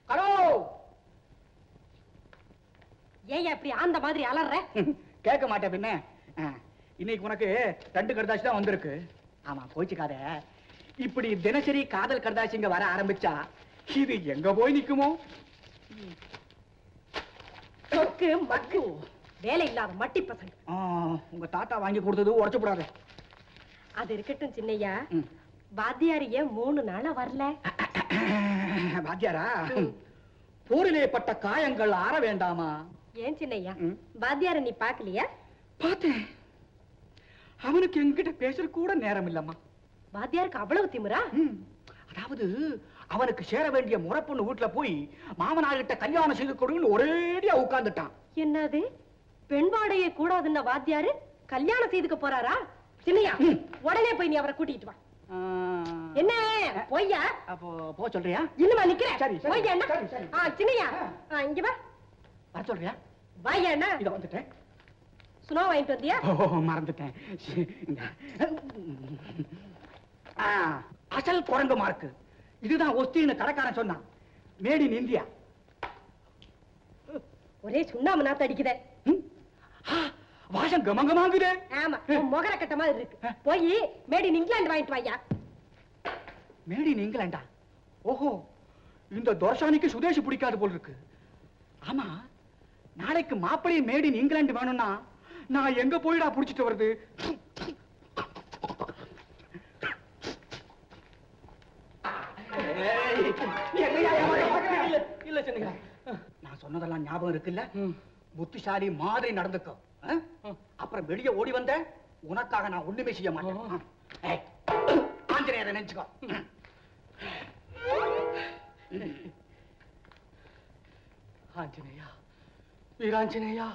Hello. ஏன் அப்படி அந்த மாதிரி அலற? கேட்க மாட்டேன் பின்ன. இன்னைக்கு உனக்கு 2 கடுதாசி தான் வந்திருக்கு. ஆமா, கோச்சிக்காத. இப்படி தினசரி காதல் கடுதாசி இங்க வர ஆரம்பிச்சா இது எங்க போய் நிக்குமோ? மக்கு வேலை இல்லாத மட்டி பசங்க. உங்க தாத்தா வாங்கி கொடுத்தது உடைச்சு போடாத. அது இருக்கட்டும் சின்னையா, வாத்தியார் ஏன் 3 நாளா வரல? வாத்தியாரா, போரிலே பட்ட காயங்கள் ஆற வேண்டாமா? ஏன் சின்னையா, வாத்தியார நீ பாக்கலையா? பார்த்தேன். அவனுக்கு என்கிட்ட பேசுற கூட நேரம் இல்லம்மா. வாத்தியாருக்கு அவ்வளவு திமிரா? அதாவது அவனுக்கு சேர வேண்டிய முறப்பொண்ணு வீட்டுல போய் மாமனார்கிட்ட கல்யாணம் செய்து கொடுன்னு ஒரேடியா உட்கார்ந்துட்டான். என்னது, பெண் வாடையே கூடாதுன்னா வாத்தியாரு கல்யாணம் செய்துக்க போறாரா? சின்னையா, உடனே போய் நீ அவரை கூட்டிட்டு வா. என்ன போய்யா? அப்போ போ சொல்றியா? இன்னுமா நிக்கிறேன்? சரி போய்யா என்ன? சின்னையா, இங்க வா. வர சொல்றியா? வாயா என்ன? இத வந்துட்டேன். சுனோ வாங்கிட்டு வந்தியா? மறந்துட்டேன். அசல் குரங்கு மார்க்கு இதுதான் ஒஸ்தின்னு கடைக்காரன் சொன்னான். Made in India. ஒரே சுண்ணாம்பு நாத்து அடிக்குதே. வாசம் கமங்கமாங்குதே. ஆமா, முகர கட்ட மாதிரி இருக்கு. போய் மேட் இன் இங்கிலாந்து வாங்கிட்டு வாயா. மேட் இன் இங்கிலாண்டா? ஓஹோ, இந்த தோர்ஷானிக்கு சுதேசி பிடிக்காது போல் இருக்கு. ஆமா, நாளைக்கு மாப்பிள்ளை மேட் இன் இங்கிலாந்து வேணும்னா நான் எங்க போயிடா புடிச்சிட்டு வருது? இல்ல சொன்னீங்க. நான் சொன்னதெல்லாம் ஞாபகம் இருக்குல்ல? புத்திசாலி மாதிரி நடந்துக்கோ. அப்புறம் வெளியே ஓடி வந்த உனக்காக நான் ஒண்ணுமே செய்ய மாட்டேன். ஆஞ்சநேயரை நினைச்சுக்கோ. ஆஞ்சநேயா, வீராஞ்சநேயா.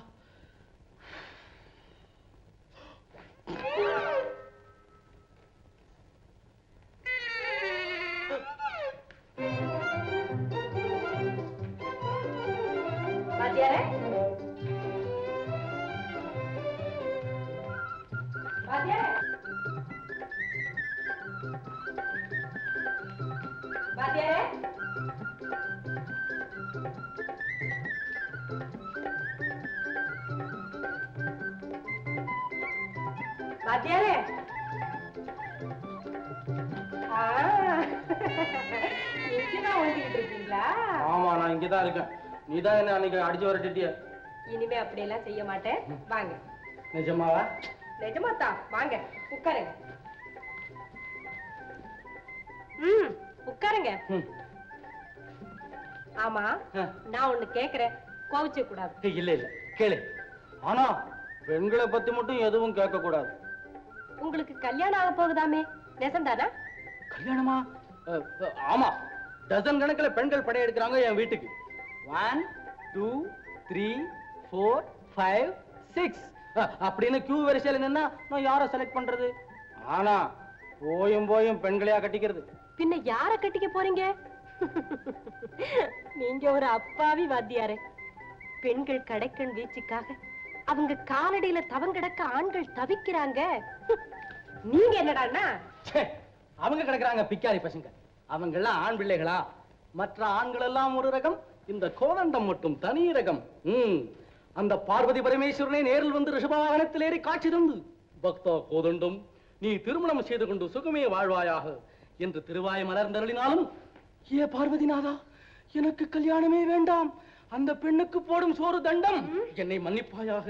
வாத்தியாரே, வாத்தியாரே, வாத்தியாரே, வாத்தியாரே. இங்கதான் ஒழிச்சுக்கிட்டு இருக்கீங்களா? ஆமா, நான் இங்கதான் இருக்கேன். நீதான் என்ன அன்னைக்கு அடிச்சு வரட்டிய. இனிமே அப்படி எல்லாம் செய்ய மாட்டேன். வாங்க. நிஜமாவா? நிஜமாத்தான். வாங்க உட்காருங்க. உட்காருங்க. ஆமா, நான் ஒண்ணு கேக்குறேன், கோவிச்ச கூடாது. இல்ல இல்ல, கேளு. ஆனா பெண்களை பத்தி மட்டும் எதுவும் கேட்க கூடாது. உங்களுக்கு கல்யாணம் ஆக போகுதாமே, நெசந்தானா? கல்யாணமா? ஆமா, டசன் கணக்கில் பெண்கள் படையெடுக்கிறாங்க என் வீட்டுக்கு. 1 2 3 4 5 6 அப்படின்னு கியூ வரிசையில் நின்னா நான் யாரை செலக்ட் பண்றது? ஆனா போயும் போயும் பெண்களையா கட்டிக்கிறது. பின்ன யார கட்டிக்க போறீங்க? நீங்க ஒரு அப்பாவி வாத்தியாரே. பெண்கள் கடைக்கண் வீச்சுக்காக அவங்க காலடியில தவங்கிடக்க ஆண்கள் தவிக்கிறாங்க. நீங்க என்னடான்னா? அவங்க கிடக்குறாங்க பிக்காரி பசங்க. அவங்க எல்லாம் ஆண் பிள்ளைகளா? மற்ற ஆண்கள் எல்லாம் ஒரு ரகம், இந்த கோதண்டம் மட்டும் தனி ரகம். அந்த பார்வதி பரமேஸ்வரனை நேரில் வந்து ரிஷபவாகனத்தில் ஏறி காட்சி தந்து, பக்தா கோதண்டம், நீ திருமணம் செய்து கொண்டு சுகமே வாழ்வாயாக என்று திருவாய் மலர்ந்தருளினாலும், ஏ பார்வதிநாதா, எனக்கு கல்யாணமே வேண்டாம், அந்த பெண்ணுக்கு போடும் சோறு தண்டம், என்னை மன்னிப்பாயாக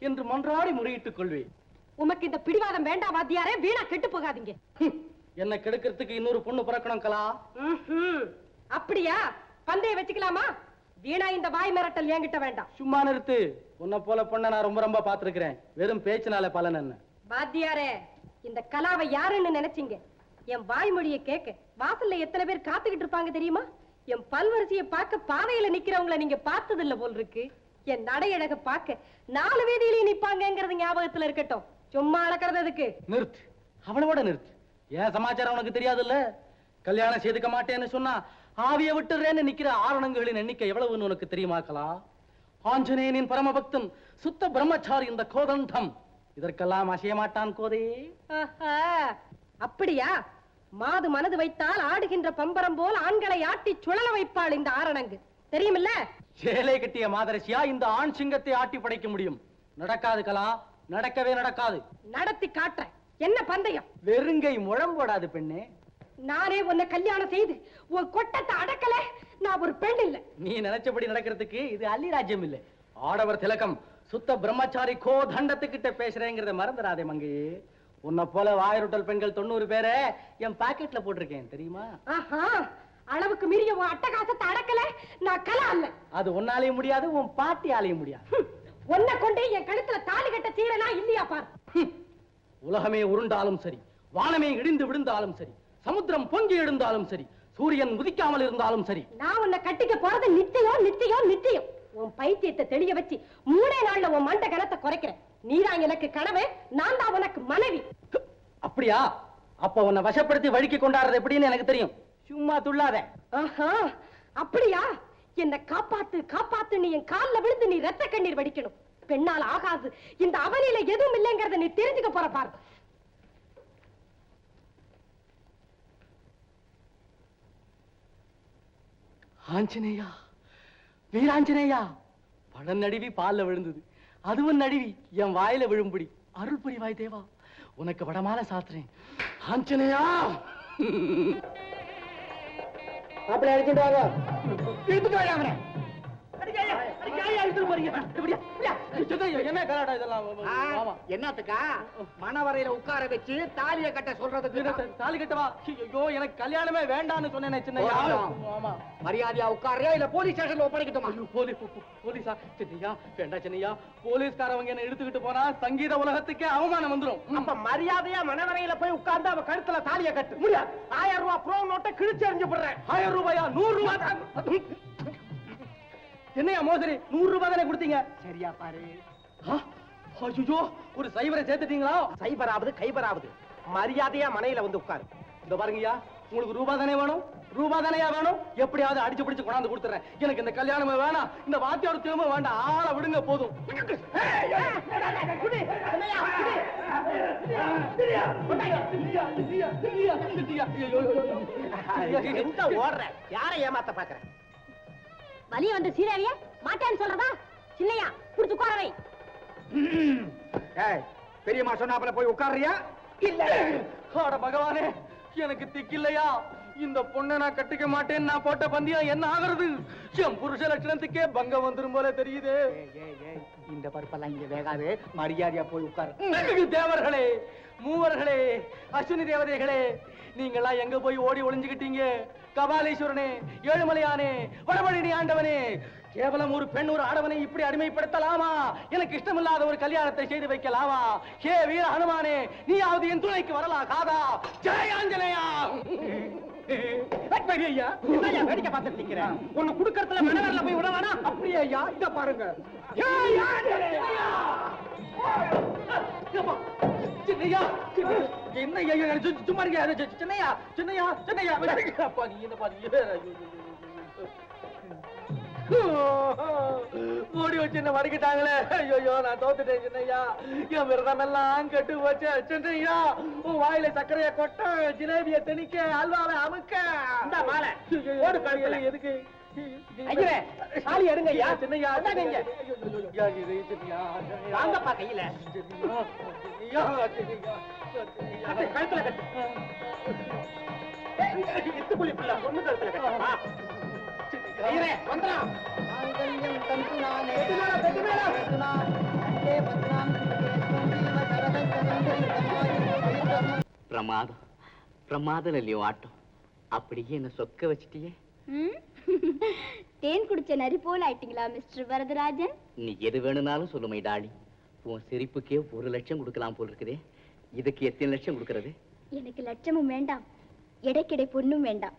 என்று மன்றாடி முறையிட்டுக் கொள்வேன். உமக்கு இந்த பிடிவாதம் வேண்டாம் வாத்தியாரே, வீணா கெட்டு போகாதீங்க. என்ன கெடுக்கிறதுக்கு இன்னொரு பொண்ணு பிறக்கணும் கலா. அப்படியா? பந்தய வச்சுக்கலாமா? வீணா இந்த வாய் மிரட்டல் என்கிட்ட வேண்டாம். சும்மா நிறுத்து. உன்னை போல பொண்ணை நான் ரொம்ப ரொம்ப பாத்துருக்கிறேன். வெறும் பேச்சினால பலன் என்ன? வாத்தியாரே, இந்த கலாவை யாருன்னு நினைச்சீங்க? என் வாய்மொழியை கேட்க வாசல்ல எத்தனை பேர் காத்துக்கிட்டு இருப்பாங்க தெரியுமா? என் பல்வரிசையை பார்க்க பாதையில நிக்கிறவங்களை நீங்க பார்த்தது இல்ல போல் இருக்கு. என் நடையழக பார்க்க 4 வீதியிலேயே நிப்பாங்கிறது ஞாபகத்துல இருக்கட்டும். சும்மா அளக்கிறதுக்கு நிறுத்து. அவளோட நிறுத்து. ஏன் சமாச்சாரம் உனக்கு தெரியாதுல்ல? கல்யாணம் செய்துக்க மாட்டேன்னு சொன்னா ஆவிய விட்டுறேன்னு நிக்கிற ஆரணங்களின் எண்ணிக்கை எவ்வளவுன்னு உனக்கு தெரியுமாக்கலாம்? ஆஞ்சநேயனின் பரமபக்தன் சுத்த பிரம்மச்சாரி இந்த கோதண்டம். இதற்கெல்லாம் அசைய மாட்டான் கோதே. அப்படியா? மாது மனது வைத்தால் ஆடுகின்ற பம்பரம் போல் ஆண்களை ஆட்டி சுழல வைப்பாள் இந்த ஆரணங்கு. தெரியுமில்ல? சேலை கட்டிய மாதரசியா இந்த ஆண் சிங்கத்தை ஆட்டி படைக்க முடியும்? நடக்காது கலா, நடக்கவே நடக்காது. நடத்தி காட்டுறேன். என்ன பந்தயம்? வெறுங்கை முழம் போடாது பெண்ணே. நானே உன்னை கல்யாணம் செய்து உன் கொட்டத்தை அடக்கல. நான் ஒரு பெண் இல்ல. நீ நினைச்சபடி நடக்கிறதுக்கு இது அள்ளி ராஜ்யம் இல்ல. ஆடவர் திலகம் சுத்த பிரம்மச்சாரி கோ தண்டத்துக்கிட்ட பேசுறேங்கிறத மறந்துடாதே மங்கையே. உன்னை போல வாயருட்டல் பெண்கள் 90 பேரை என் பாக்கெட்ல போட்டிருக்கேன் தெரியுமா? ஆஹா, அளவுக்கு மீறிய உன் அட்டகாசத்தை அடக்கல. நான் கலா அல்ல. அது உன்னாலேயும் முடியாது, உன் பாட்டியாலேயும் முடியாது. உன்னை கொண்டு என் கழுத்துல தாலி கட்ட சீரனா இல்லையா பார். உலகமே உருண்டாலும் சரி, வானமே இடிந்து விழுந்தாலும் சரி, சமுத்திரம் பொங்கி எழுந்தாலும் சரி, சூரியன் உதிக்காமல் இருந்தாலும் சரி, நான் உன்னை கட்டிக்க போறது நிச்சயம் நிச்சயம் நிச்சயம். உன் பைத்தியத்தை தெளிய வச்சு 3 நாள்ல உன் மண்ட கணத்தை குறைக்கிறேன். நீதான் எனக்கு கனவு, நான் தான் உனக்கு மனைவி. அப்படியா? அப்ப உன்னை வசப்படுத்தி வழிக்கு கொண்டாடுறது எப்படின்னு எனக்கு தெரியும். சும்மா துள்ளாத. ஆஹா, அப்படியா? என்ன காப்பாத்து காப்பாத்து, நீ என் கால்ல விழுந்து நீ ரத்த கண்ணீர் வடிக்கணும். பெண்ணால் ஆகாது. இந்த அவனில எதுவும் இல்லைங்கிறத நீ தெரிஞ்சுக்க போற பாரு. ஆஞ்சநேயா, வீராஞ்சநேயா, பழம் நடுவி பால்ல விழுந்தது, அதுவும் நடுவி என் வாயில விழும்படி அருள் புரிவாய் தேவா. உனக்கு வடமால சாத்துறேன். ஆஞ்சநேயா. அப்படி அடிச்சுட்டு வாங்க. இழுத்துட்டு வாங்க அவனை. என்ன கலாடா இதெல்லாம்? என்னத்துக்கா மணவரையில உட்கார வச்சு தாலிய கட்ட சொல்றதுக்கு? தாலி கட்டவா? ஐயோ, எனக்கு கல்யாணமே வேண்டான்னு சொன்னேன் சின்னையா. ஆமா, மரியாதையா உட்காரியா இல்ல போலீஸ் ஸ்டேஷன்ல ஒப்படைக்கட்டுமா? போலீஸா? சின்னையா வேண்டாம் சின்னையா. போலீஸ்காரவங்க என்ன இழுத்துக்கிட்டு போனா சங்கீத உலகத்துக்கே அவமானம் வந்துரும். அப்ப மரியாதையா மணவரையில போய் உட்கார்ந்து அவ கழுத்துல தாலிய கட்டு. முடியாது. 1000 ரூபாய் ப்ரோ நோட்டை கிழிச்சு எறிஞ்சு போடுறேன். 1000 ரூபாயா? 100 ரூபாய். என்னையா மோசடி? 100 ரூபாய் தானே கொடுத்தீங்க? சரியா பாரு. ஐயோ, ஒரு சைபரை சேர்த்துட்டீங்களா? சைபராவது கைபராவது மரியாதையா மனையில வந்து உட்காரு. இந்த பாருங்கய்யா, உங்களுக்கு ரூபா தானே வேணும்? ரூபா தானேயா வேணும்? எப்படியாவது அடிச்சு பிடிச்சு கொண்டாந்து கொடுத்துறேன். எனக்கு இந்த கல்யாணமே வேணாம், இந்த வாத்தியார் திரும்ப வேண்டாம். ஆளை விடுங்க போதும். ஓடுற யாரை ஏமாத்த பாக்குற? வலிய வந்த சீராவிய மாட்டேன்னு சொல்றதா? சின்னையா புடிச்சு உட்கார வை. பெரியம்மா சொன்னாப்புல போய் உட்கார்றியா? இல்ல. அட பகவானே, எனக்கு திக்கில்லையா? இந்த பொண்ணை நான் கட்டிக்க மாட்டேன்னு நான் போட்ட பந்தியம் என்ன ஆகுறது? என் புருஷ லட்சணத்துக்கே பங்கம் வந்துரும் போல தெரியுது. இந்த பருப்பெல்லாம் இங்க வேகாது. மரியாதையா போய் உட்காரு. தேவர்களே, மூவர்களே, அஸ்வினி தேவதைகளே, நீங்கெல்லாம் எங்க போய் ஓடி ஒளிஞ்சுக்கிட்டீங்க? கபாலீஸ்வரனே, ஏழுமலையானே, வடபழனி ஆண்டவனே, கேவலம் ஒரு பெண் ஒரு ஆடவனை இப்படி அடிமைப்படுத்தலாமா? எனக்கு இஷ்டமில்லாத ஒரு கல்யாணத்தை செய்து வைக்கலாமா? ஹே வீர ஹனுமானே, நீயாவது என் துணைக்கு வரலாம் காதா? ஜெய ஆஞ்சநேயா. ஐயா, வேடிக்கை பார்த்துட்டு நிக்கிறேன். ஒண்ணு குடுக்கறதுல மணவரையில போய் விடவானா? அப்படியே ஐயா, இத பாருங்க. சின்னையா, என்ன சும்மா இருக்க? சின்னையா, சின்னையா, சின்னையா, அப்பா நீ என்ன பாரு. ஓடி வச்சு என்ன மறைக்கிட்டாங்களே. ஐயோ, நான் தோத்துட்டேன் சின்னையா. என் விரதம் எல்லாம் கெட்டு போச்சு சின்னையா. உன் வாயில சர்க்கரைய கொட்ட, ஜிலேபிய திணிக்க, அல்வாவை அமுக்க. இந்த மாலை ஓடு கழுத்துல எதுக்கு? ஐயரே, சாலி எடுங்க ஐயா. சின்னையா, நீங்க வாங்கப்பா கையில. கழுத்துல கட்டு. இத்துக்குழி பிள்ளை ஒண்ணு கழுத்துல கட்டுப்பா. பிரமாதம் பிரமாதம் இல்லையோ ஆட்டம். அப்படியே என்ன சொக்க வச்சிட்டியே. தேன் குடிச்ச நரி போல ஆயிட்டீங்களா மிஸ்டர் வரதராஜன்? நீ எது வேணும்னாலும் சொல்லுமை டாலி. உன் சிரிப்புக்கே 1 லட்சம் கொடுக்கலாம் போல் இருக்குதே. இதுக்கு எத்தனை லட்சம் கொடுக்கறது? எனக்கு லட்சமும் வேண்டாம், எடைக்கிடை பொண்ணும் வேண்டாம்.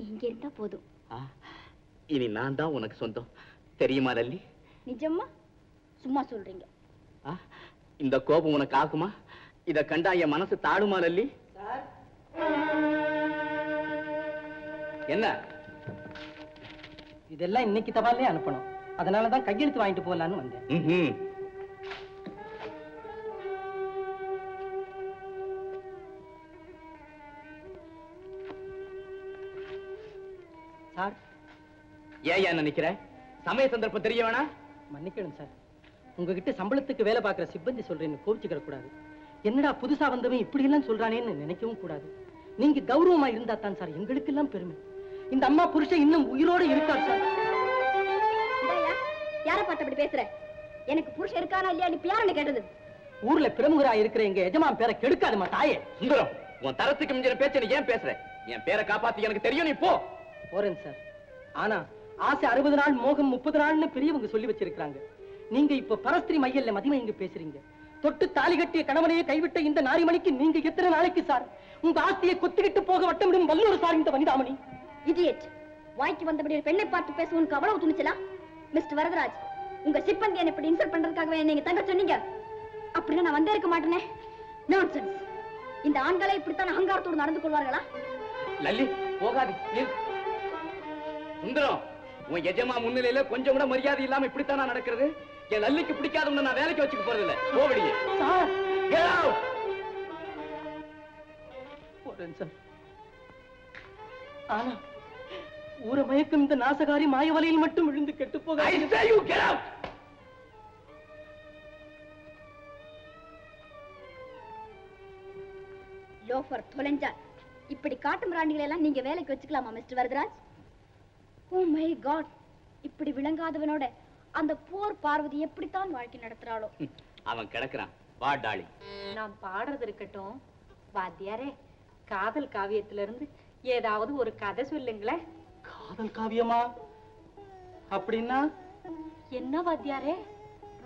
நீங்க இருந்தா போதும். இனி நான் தான் உனக்கு சொந்தம், தெரியுமா லல்லி? நிஜமா? சும்மா சொல்றீங்க? இந்த கோபம் உனக்கு ஆகுமா? இத கண்டா என் மனசு தாடுமா லல்லி? என்ன இதெல்லாம் இன்னைக்கு தபாலே அனுப்பணும். அதனாலதான் கையெழுத்து வாங்கிட்டு போகலான்னு வந்தேன். சார், ஏன் நினைக்கிற சமய சந்தர்ப்பம் தெரிய வேணா? மன்னிக்கணும் சார், உங்ககிட்ட சம்பளத்துக்கு வேலை பார்க்கிற சிப்பந்தி சொல்றேன்னு கோபிச்சுக்கிற கூடாது. என்னடா புதுசா வந்தவன் இப்படி எல்லாம் சொல்றானேன்னு நினைக்கவும் கூடாது. நீங்க கௌரவமா இருந்தா தான் சார் எங்களுக்கு எல்லாம் பெருமை. இந்த அம்மா புருஷன் இன்னும் உயிரோட இருக்கார் சார். யார பார்த்து அப்படி பேசுற? எனக்கு புருஷன் இருக்கானா இல்லையா நீ யாருன்னு கேட்டது? ஊர்ல பிரமுகரா இருக்கிற எங்க எஜமான் பேரை கெடுக்காதுமா தாயே. சுந்தரம், உன் தரத்துக்கு மிஞ்சின பேச்ச நீ ஏன் பேசுற? என் பேரை காப்பாத்தி எனக்கு தெரியும், நீ போ. போறேன் சார். ஆனா ஆசை 60 நாள் மோகம் 30 நாள்னு பெரியவங்க சொல்லி வச்சிருக்காங்க. நீங்க இப்ப பரஸ்திரி மையல்ல மதிமை இங்க பேசுறீங்க. தொட்டு தாலி கட்டிய கணவனையே கைவிட்ட இந்த நாரிமணிக்கு நீங்க எத்தனை நாளைக்கு சார் உங்க ஆஸ்தியை கொத்திக்கிட்டு போக வட்டமிடும் வல்லூர் சார் இந்த வனிதாமணி? இடியட், வாய்க்கு வந்தபடி ஒரு பெண்ணை பார்த்து பேச உனக்கு அவ்வளவு துணிச்சலா? மிஸ்டர் வரதராஜ், உங்க சிப்பந்தி என்ன இப்படி இன்சல்ட் பண்றதுக்காகவே நீங்க தங்க சொன்னீங்க. அப்படின்னா நான் வந்தே இருக்க மாட்டேனே. நான்சென்ஸ். இந்த ஆண்களே இப்படித்தான் அகங்காரத்தோடு நடந்து கொள்வார்களா? லல்லி போகாது. சுந்தரம், உன் எஜமா முன்னிலையில கொஞ்சம் கூட மரியாதை இல்லாம இப்படித்தானா நடக்கிறது? என் லல்லிக்கு பிடிக்காதவன நான் வேலைக்கு வச்சுக்க போறது இல்ல. போவடியே சார். Get out! போறேன் சார். ஆனா ஊர மயக்கும் இந்த நாசகாரி மாயவலையில் மட்டும் விழுந்து கெட்டு போக. I say you get out! Loafer தொலைஞ்சா. இப்படி காட்டு மிராண்டிகளை எல்லாம் நீங்க வேலைக்கு வச்சுக்கலாமா mister Varadaraj? Oh my God, இப்படி விளங்காதவனோட அந்த போர் பார்வதி எப்படித்தான் வாழ்க்கை நடத்துறாளோ? அவன் கிடக்குறான். வா டாலி. நான் பாடுறது இருக்கட்டும். வாத்தியாரே, காதல் காவியத்துல இருந்து ஏதாவது ஒரு கதை சொல்லுங்களேன். காதல் காவியமா? அப்படின்னா என்ன வாத்தியாரே?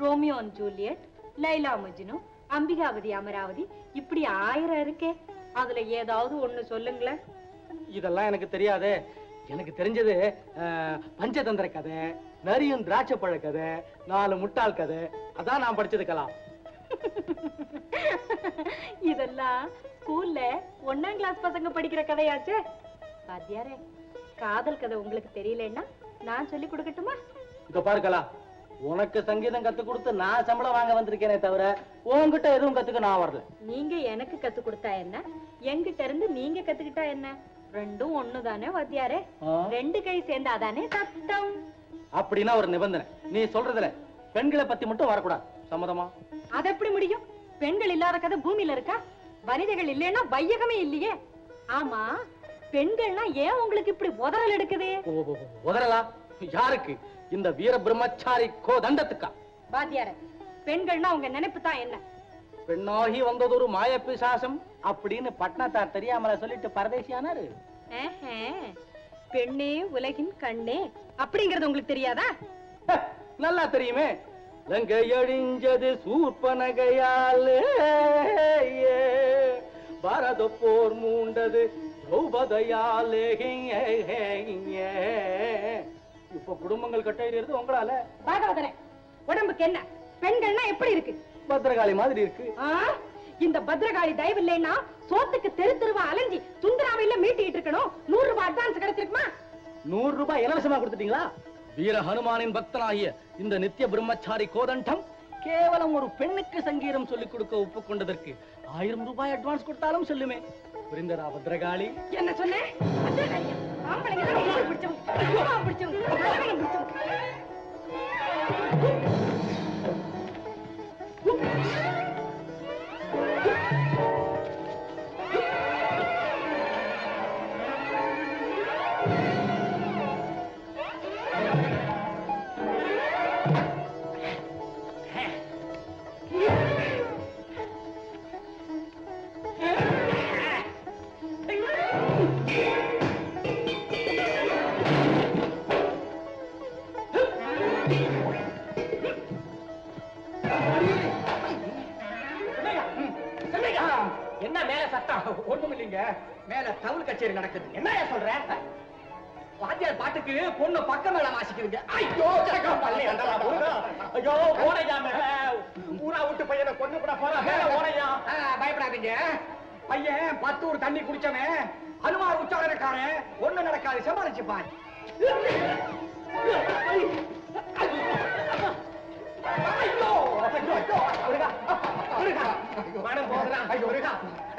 Romeo and Juliet, Laila Majnu, Ambikavathi Amaravathi, இப்படி 1000 இருக்கே. அதுல ஏதாவது ஒண்ணு சொல்லுங்களேன். இதெல்லாம் எனக்கு தெரியாதே. எனக்கு தெரிஞ்சது பஞ்சதந்திர கதை, நரியும் திராட்சை பழ கதை, 4 முட்டாள் கதை. அதான் நான் படிச்சதுக்கலாம். இதெல்லாம் ஸ்கூல்ல 1ஆம் கிளாஸ் பசங்க படிக்கிற கதையாச்சே. வாத்தியாரே, காதல் கதை உங்களுக்கு தெரியலன்னா நான் சொல்லி கொடுக்கட்டுமா? இத பாருக்கலாம், உனக்கு சங்கீதம் கத்து கொடுத்து நான் சம்பளம் வாங்க வந்திருக்கேனே தவிர உன்கிட்ட எதுவும் கத்துக்க நான் வரல. நீங்க எனக்கு கத்து கொடுத்தா என்ன, என்கிட்ட இருந்து நீங்க கத்துக்கிட்டா என்ன? ரெண்டும் ஒண்ணுதானே வாத்தியாரே. 2 கை சேர்ந்தாதானே சத்தம். அப்படின்னா ஒரு நிபந்தனை. நீ சொல்றதுல பெண்களை பத்தி மட்டும் வரக்கூடாது. சம்மதமா? அது எப்படி முடியும்? பெண்கள் இல்லாத கதை பூமியில இருக்கா? வனிதைகள் இல்லைன்னா வையகமே இல்லையே. ஆமா, பெண்கள்னா ஏன் உங்களுக்கு இப்படி உதறல் எடுக்குது? உதறலா? யாருக்கு? இந்த வீர பிரம்மச்சாரி கோதண்டத்துக்கா? வாத்தியாரே, பெண்கள்னா உங்க நினைப்பு தான் என்ன? பெண்ணாகி வந்தது ஒரு மாய பிசாசம் அப்படின்னு பட்னத்தார் தெரியாமல சொல்லிட்டு பரதேசியானாரு. பெண்ணே உலகின் கண்ணே அப்படிங்கறது உங்களுக்கு தெரியாதா? நல்லா தெரியுமே. லங்கை அழிஞ்சது சூர்பனகையாலே, பாரத போர் மூண்டது திரௌபதியாலே. இப்ப குடும்பங்கள் கட்டையிறது உங்களால. பாகவதனே, உடம்புக்கு என்ன? பெண்கள்னா எப்படி இருக்கு? பத்திரகாளி மாதிரி இருக்கு. இந்த பத்ரகாளி தயவு இல்லைன்னா சோத்துக்கு தெரு தெருவா அலைஞ்சி சுந்தராவையில மீட்டிட்டு இருக்கணும். 100 ரூபாய் அட்வான்ஸ் கிடைச்சிருக்குமா? 100 ரூபாய் இலவசமா கொடுத்துட்டீங்களா? வீர ஹனுமானின் பக்தனாகிய இந்த நித்திய பிரம்மச்சாரி கோதண்டம் கேவலம் ஒரு பெண்ணுக்கு சங்கீதம் சொல்லிக் கொடுக்க ஒப்புக்கொண்டதற்கு 1000 ரூபாய் அட்வான்ஸ் கொடுத்தாலும் சொல்லுமே. புரிந்ததா பத்ரகாளி? என்ன சொன்னேன்? பத்ரகாளியா? ஆம்பளைங்க தான் ரொம்ப பிடிச்சவங்க. என்ன மேல சத்தம்? ஒண்ணும் இல்லைங்க, மேல தவுள் கச்சேரி நடக்குது. என்ன சொல்ற? வாத்தியார் பாட்டுக்கு பொண்ணு பக்கம் மேல வாசிக்குதுங்க. ஐயோ ஐயோ, ஓனையா ஊரா விட்டு பையனை கொண்டு கூட போற ஓனையா. பயப்படாதீங்க, பையன் 10 ஊர் தண்ணி குடிச்சவன், அனுமார் உச்சாரக்காரன். ஒண்ணு நடக்காது, சமாளிச்சுப்பான். ஐயோ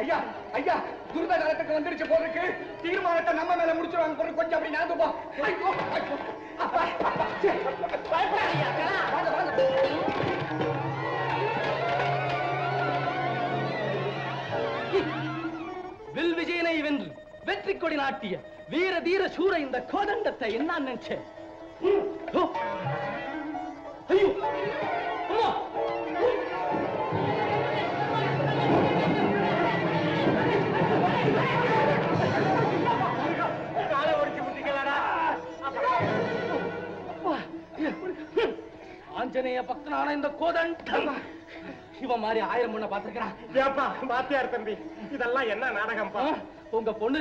ஐயா ஐயா துரித காலத்துக்கு வந்துருச்சு போறதுக்கு தீர்மானத்தை நம்ம மேல முடிச்சிருவாங்க போறது கொஞ்சம் அப்படி நடந்து போ. ஐயோ, ஐயோ. அப்பா, அப்பா, சே, பயப்படாதீங்க. வாங்க, வாங்க. வில் விஜயனை வென்று வெற்றி கொடி நாட்டிய வீர தீர சூர இந்த கோதண்டத்தை என்ன நினைச்சேன்? ஐயோ அம்மா! காலை ஒடிச்சு விட்டீங்களா? ஆஞ்சநேய பக்தனான இந்த கோதண்டம் இவன் மாதிரி 1000 பொண்ணை பார்த்திருக்கிறான். ஏப்பா மாத்தியார் தம்பி, இதெல்லாம் என்ன நாடகம்ப்பா? உங்க பொண்ணு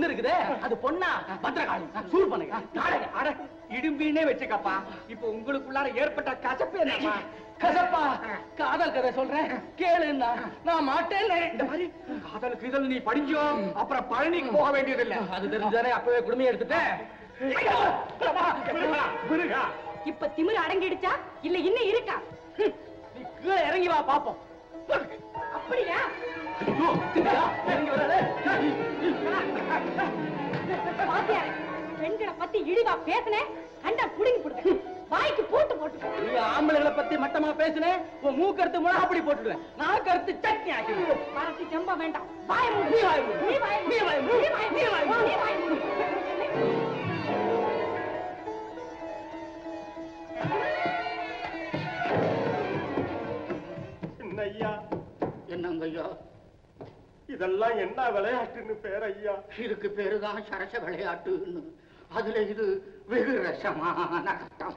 இருக்குதே அது பொண்ணா? பத்திரகாளி சூர் பண்ணுங்க நாடக. அட இடும்பின்னே வச்சுக்கப்பா. இப்ப உங்களுக்குள்ளார ஏற்பட்ட கசப்பு என்னப்பா? கசப்பா? காதல் கதை சொல்றேன் கேளுன்னா நான் மாட்டேன். இந்த மாதிரி காதலுக்கு இதழ் நீ படிஞ்சோ அப்புறம் பழனிக்கு போக வேண்டியது இல்ல. அது தெரிஞ்சானே அப்பவே குடுமையை எடுத்துட்டேன். இப்ப திமிரு அடங்கிடுச்சா இல்ல இன்னும் இருக்கா? நீ கீழே இறங்கி வா பாப்போம். அப்படியா? இறங்கி வராதே. பாத்தியாரே, பெண்களை பத்தி இழிவா பேசுனேன், கண்டா புடுங்கி போடுவேன், வாய்க்கு போட்டு போட்டு. நீ ஆம்பளைகளை பத்தி மட்டமா பேசுனே, உன் மூக்கருத்து முழா அப்படி போட்டுடுவேன், நான் கருத்து சட்னி ஆக்கிடுவேன். மரத்தி செம்ப வேண்டாம், வாய மூடு. நீ வாய் மூடு. நீ வாய மூடு. நீ வாய் மூடு. நீ வாய மூடு. நீ வாய் மூடு. நீ வாய மூடு. ஐயா, என்னங்க ஐயா, இதெல்லாம் என்ன விளையாட்டுன்னு பேர் ஐயா? இதுக்கு பேருதான் சரச விளையாட்டுன்னு. அதுல இது வெகு ரசமான கட்டம்.